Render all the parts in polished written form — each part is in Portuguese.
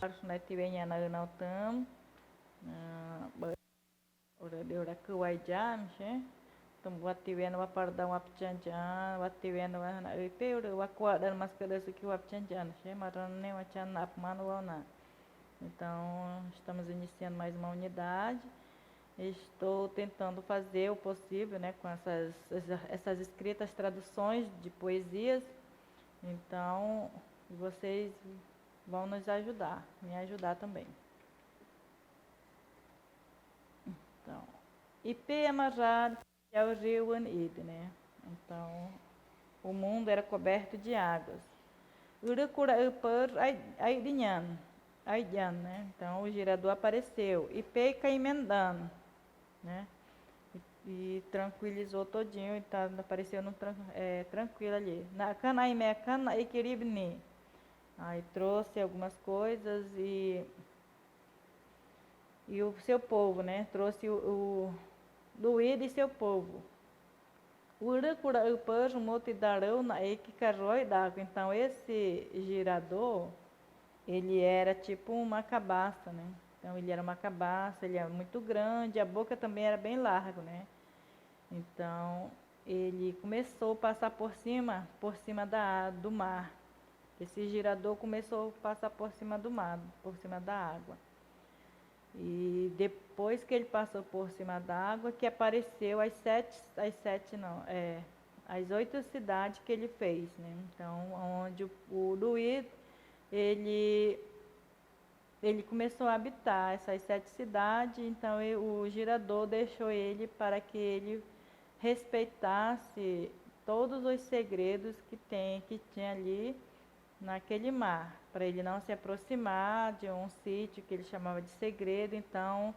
này thì về nhà nào tấm bởi điều đã cứ quay jam chứ tầm buat tiwen wa parda wa pchanjan wa tiwen wa na itu udah wa kuat dan mas kada suki wa pchanjan chứ marane macam apman wa na. Então estamos iniciando mais uma unidade. Estou tentando fazer o possível, né, com essas escritas, traduções de poesias. Então vocês vão nos ajudar, me ajudar também. Então, IP amarrado é o rio Anide, né? Então, o mundo era coberto de águas. Urukura upar aidian, né? Então, o girador apareceu. IP caimendando, né? E tranquilizou todinho, então apareceu tranquilo ali. Na canaime cana equiribni. Aí trouxe algumas coisas e o seu povo, né? Trouxe o Luíde e seu povo. Urukura upar motidarão na equicarrói d'água. Então esse girador, ele era tipo uma cabaça, né? Então ele era uma cabaça, ele era muito grande, a boca também era bem larga, né? Então ele começou a passar por cima do mar. Esse girador começou a passar por cima do mar, por cima da água. E depois que ele passou por cima da água, que apareceu as 8 cidades que ele fez, né? Então, onde o Luís, ele começou a habitar essas 7 cidades, então o girador deixou ele para que ele respeitasse todos os segredos que tinha ali naquele mar, para ele não se aproximar de um sítio que ele chamava de segredo. Então,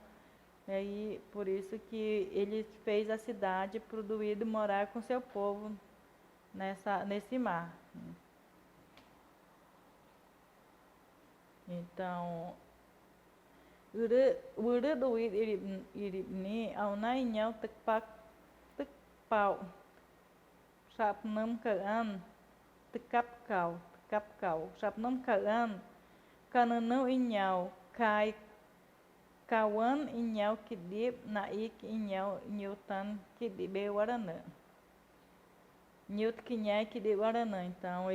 aí por isso que ele fez a cidade para o Duído morar com seu povo nesse mar. Então, uru Duído iribni ao nainhão tekpau sapnam kaan tekapkau sapnam kaan kananão inhau kai kawan inhau kidip naik inhau newtan kidip waranã newt kinhai kidip waranã. Então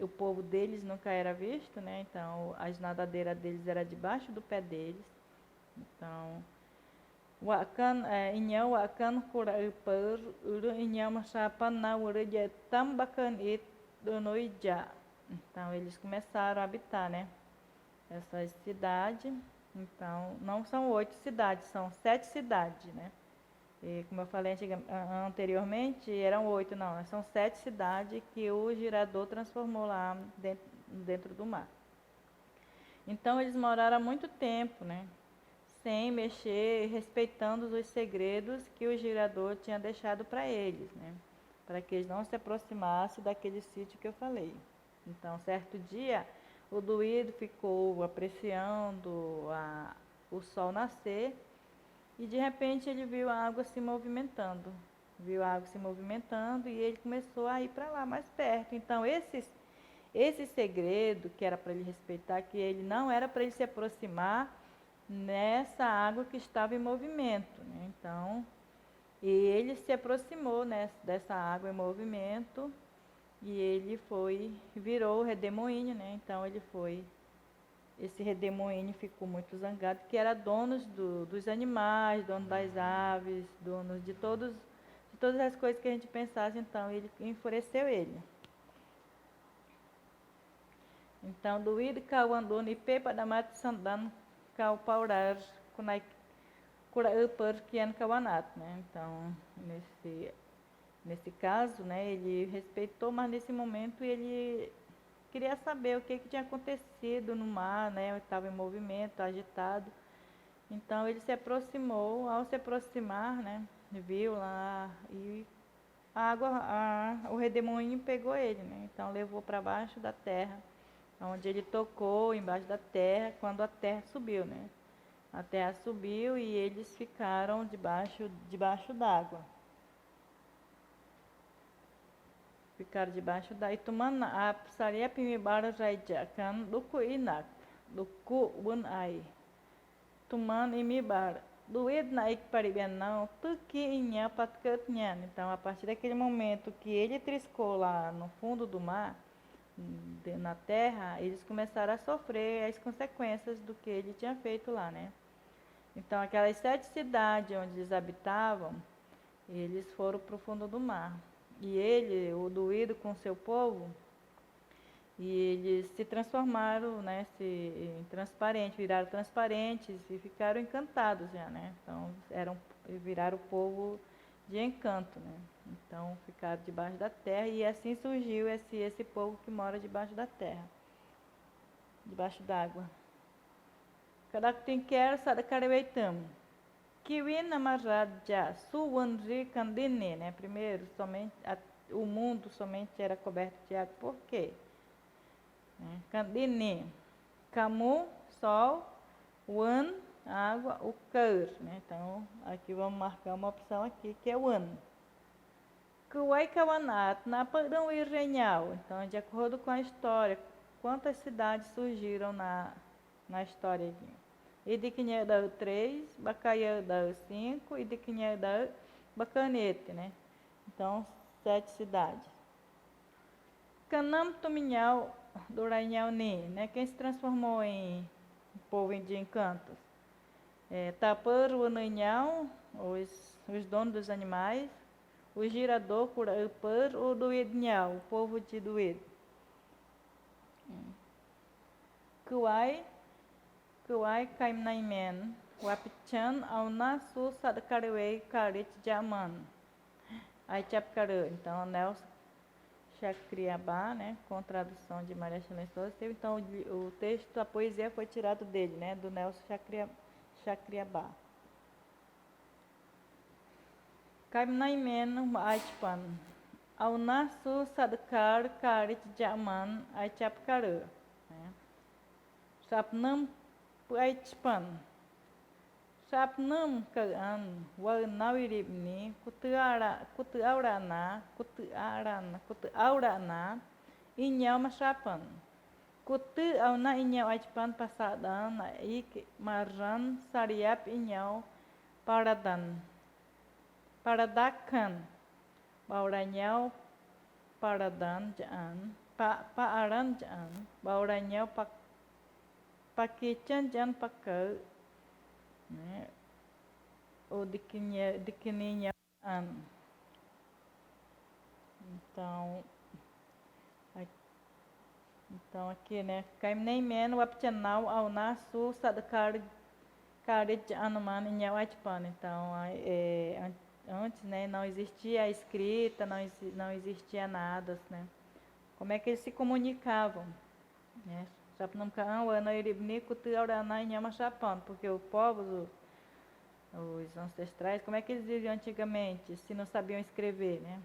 o povo deles nunca era visto, né? Então as nadadeiras deles era debaixo do pé deles. Então wakan inhau wakan kura upar uru inhau masapan na uru tambakan it donoija. Então eles começaram a habitar, né? Essas cidades. Então não são 8 cidades, são 7 cidades, né? E como eu falei anteriormente, eram 8, não, são 7 cidades que o girador transformou lá dentro do mar. Então eles moraram há muito tempo, né? Sem mexer, respeitando os segredos que o girador tinha deixado para eles, né? Para que eles não se aproximassem daquele sítio que eu falei. Então, certo dia, o Duído ficou apreciando o sol nascer e de repente ele viu a água se movimentando. E ele começou a ir para lá mais perto. Então, esse segredo que era para ele respeitar, que ele não era para ele se aproximar nessa água que estava em movimento, né? Então, ele se aproximou, né, dessa água em movimento e ele virou o redemoinho, né? Então esse redemoinho ficou muito zangado, que era dono dos animais, dono das aves, dono de todas as coisas que a gente pensasse. Então ele enfureceu ele. Então Duído Kauandun e Pepa da Mata Sandan Kau Paurar Kunai Kuraupar Kian Kawanat, né? Então nesse caso, né, ele respeitou, mas nesse momento ele queria saber o que tinha acontecido no mar, né? Estava em movimento, agitado. Então ele se aproximou. Ao se aproximar, né, viu lá e o redemoinho pegou ele, né? Então levou para baixo da terra, onde ele tocou embaixo da terra quando a terra subiu, né? A terra subiu e eles ficaram debaixo d'água. Ficaram debaixo da Itumana a Psariapimibara Raijakan Luku Inak. do cu bun ai. Tuman e mibar. Duid na ikparibianão, tuki inha patcatnhan. Então, a partir daquele momento que ele triscou lá no fundo do mar, na terra, eles começaram a sofrer as consequências do que ele tinha feito lá, né? Então, aquelas 7 cidades onde eles habitavam, eles foram para o fundo do mar. E ele, o Duído com seu povo, e eles se transformaram, né, em transparentes, viraram transparentes e ficaram encantados já, né? Então, viraram o povo de encanto, né? Então, ficaram debaixo da terra e assim surgiu esse povo que mora debaixo da terra, debaixo d'água. Kadak tinker sadakarebeitam. Kiwin amarradja suwanri kandine, né? Primeiro, o mundo somente era coberto de água. Por quê? Kandine, kamu, sol, wan, água, o kaur, né? Então, aqui vamos marcar uma opção aqui que é wan. Kuwai kawanat na padrão irrenhal. Então, de acordo com a história, quantas cidades surgiram na história aqui? Idikinha da 3, Bacaia da 5 e Idikinha da Bacanete, né? Então, 7 cidades. Canam Tuminhal do Rainhauni, né? Quem se transformou em povo de encantos? Tapar o Ananhão, os donos dos animais. O girador, Curapar, o Duidnhal, o povo de Duid. Kuai Kaimnaimen, Wapichan, Aunasu, Sadkarewei, Karit Jaman. Aí Chapcaru, então, Nelson Chacriabá, né, com tradução de Maria Chelene Souza. Então, o texto, a poesia foi tirado dele, né, do Nelson Chacriabá. Kaimnaimen, Aichpan, Aunasu, Sadkar, Karit Jaman, aí Chapcaru. Sapnam Aichpan. Sapnam kaan Warnawiribni Kutuaurana Inyau Masapan Kutu Auna Inyau Aichpan Pasadan Ik Maran Sariap Inyau Paradakan Bauranyau Paradan Jaan Paaran Jaan Bauranyau Pakichan Jaan Pakau, né? O de Quininha. Então aqui, né? Kaimneimen, Wapchanau, Aunasu, Sadakar, Karit, Anuman, Inhawatpan. Então, antes, né, não existia a escrita, não existia nada, né? Como é que eles se comunicavam, né? Porque o povo, os ancestrais, como é que eles viviam antigamente, se não sabiam escrever, né?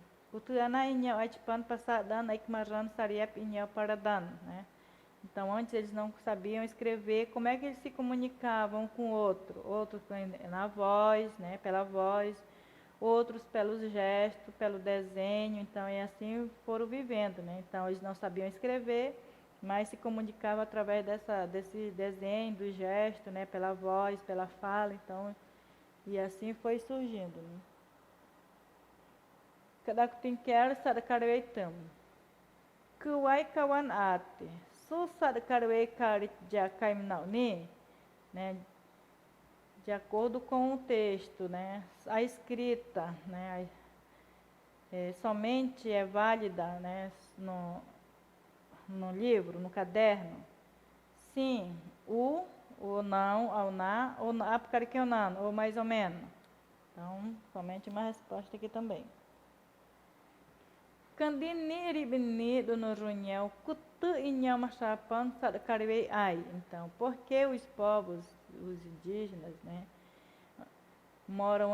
Então, antes eles não sabiam escrever, como é que eles se comunicavam com outros na voz, né? Pela voz, outros pelos gestos, pelo desenho, então, e assim foram vivendo, né? Então, eles não sabiam escrever, mas se comunicava através desse desenho, do gesto, né, pela voz, pela fala, então, e assim foi surgindo, né? Kadakutinker sadakareitam. Kuwai kawan ate. Su sadakarei karit jakaimnauni, né? De acordo com o texto, né, a escrita, né, somente é válida, né, no livro, no caderno, sim, o não, ao na, ou apcariqueonan, ou mais ou menos. Então, somente uma resposta aqui também. Kandini ribini do norunhel, kutu inhal machapan sadkaribei ai. Então, porque os povos, os indígenas, né, moram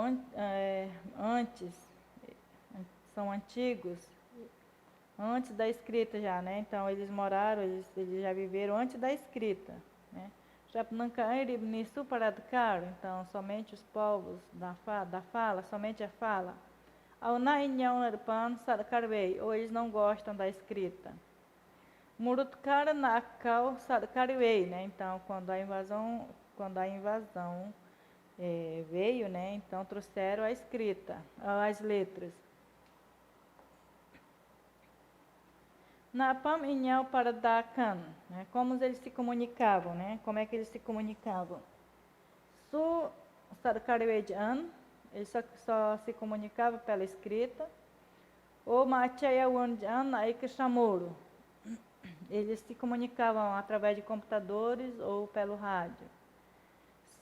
antes, são antigos, antes da escrita já, né? Então eles moraram, eles já viveram antes da escrita, né? Então somente os povos da fala, somente a fala. Ou eles não gostam da escrita. Murutkara Nakal Sadkariwei, né? Então, quando a invasão veio, né? Então trouxeram a escrita, as letras. Napam Inhal para Dakan, né? Como eles se comunicavam, né? Como é que eles se comunicavam? Su Sadkariwejan, eles só se comunicavam pela escrita. O Machayawanjan Aikishamuru, eles se comunicavam através de computadores ou pelo rádio.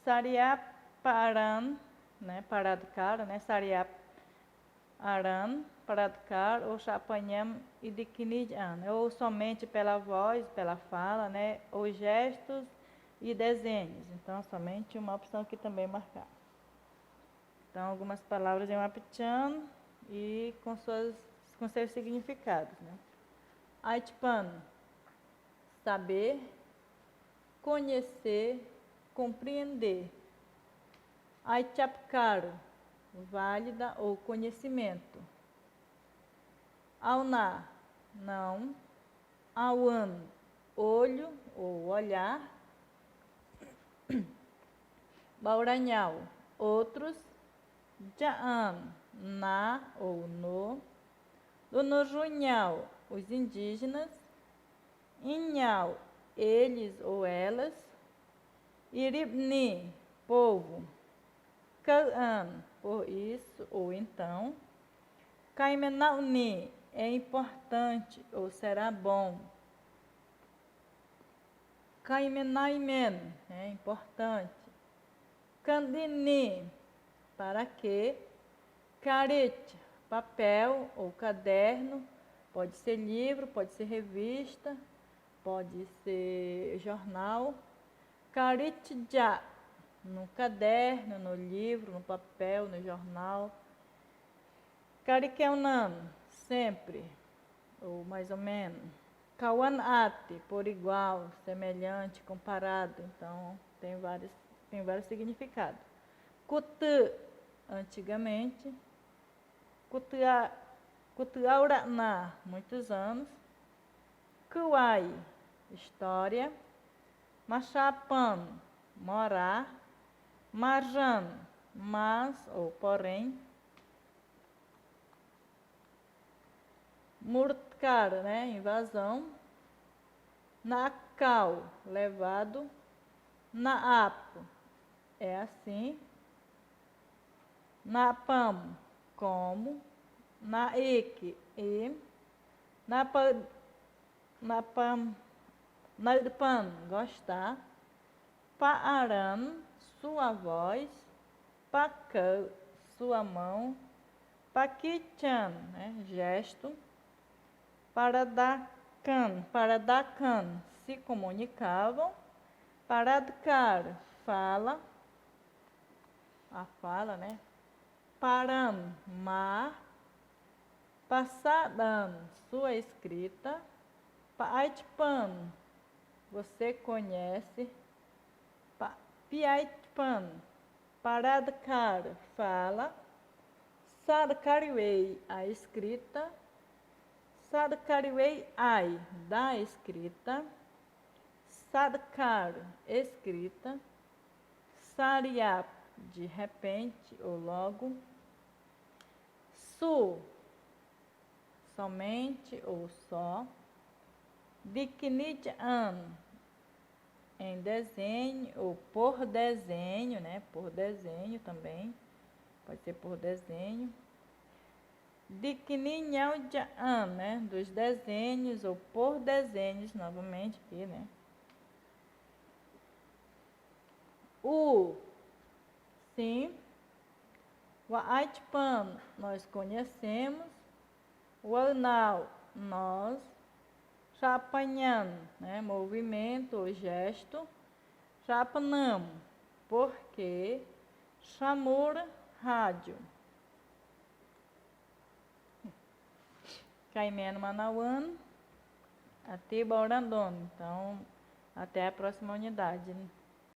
Saryaparan, né, Paradkar, né, Saryaparan, Paradkar, ou Chapanyam e Dikinijan, ou somente pela voz, pela fala, né, ou gestos e desenhos. Então, somente uma opção que também marcar. Então, algumas palavras em Wapichan e com seus significados, né. Aitpan, saber, conhecer, compreender. Aichapkar, válida ou conhecimento. Auna, não. Awan, olho ou olhar. Bauranhal, outros. Jaan, na ou no. Donojunhal, os indígenas. Inhal, eles ou elas. Iribni, povo. Kaan, por isso ou então. Kaimenauni, é importante ou será bom. Kaimenaimen, é importante. Kandini, para que. Karit, papel ou caderno, pode ser livro, pode ser revista, pode ser jornal. Karitja, no caderno, no livro, no papel, no jornal. Karikeunam, sempre, ou mais ou menos. Kawanate, por igual, semelhante, comparado. Então, tem vários significados. Kutu, antigamente. Kutuaurana, muitos anos. Kuai, história. Machapan, morar. Marjan, mas ou porém. Murtkar, né, invasão. Nakal, levado. Naap, é assim. Napam, como. Naik, e. Napam, Nalpan, gostar. Paaran, sua voz. Pakal, sua mão. Pakichan, né, gesto. Paradakan, se comunicavam. Paradkar, fala. A fala, né? Param, mar. Passadan, sua escrita. Paitpan, você conhece. Piaitpan, Paradkar, fala. Sadkariwei, a escrita. Sadkariwei ai, da escrita. Sadkar, escrita. Saryap, de repente ou logo. Su, somente ou só. Diknidjan, em desenho ou por desenho, né? Por desenho também, pode ser por desenho. Dikninhaujan, né? Dos desenhos ou por desenhos, novamente aqui, né? Sim. O Aitpan, nós conhecemos. O Anal, nós. Chapanhan, né? Movimento ou gesto. Chapanam, porque. Chamura, rádio. Caimeno Manauan, até Baurandon. Então, até a próxima unidade.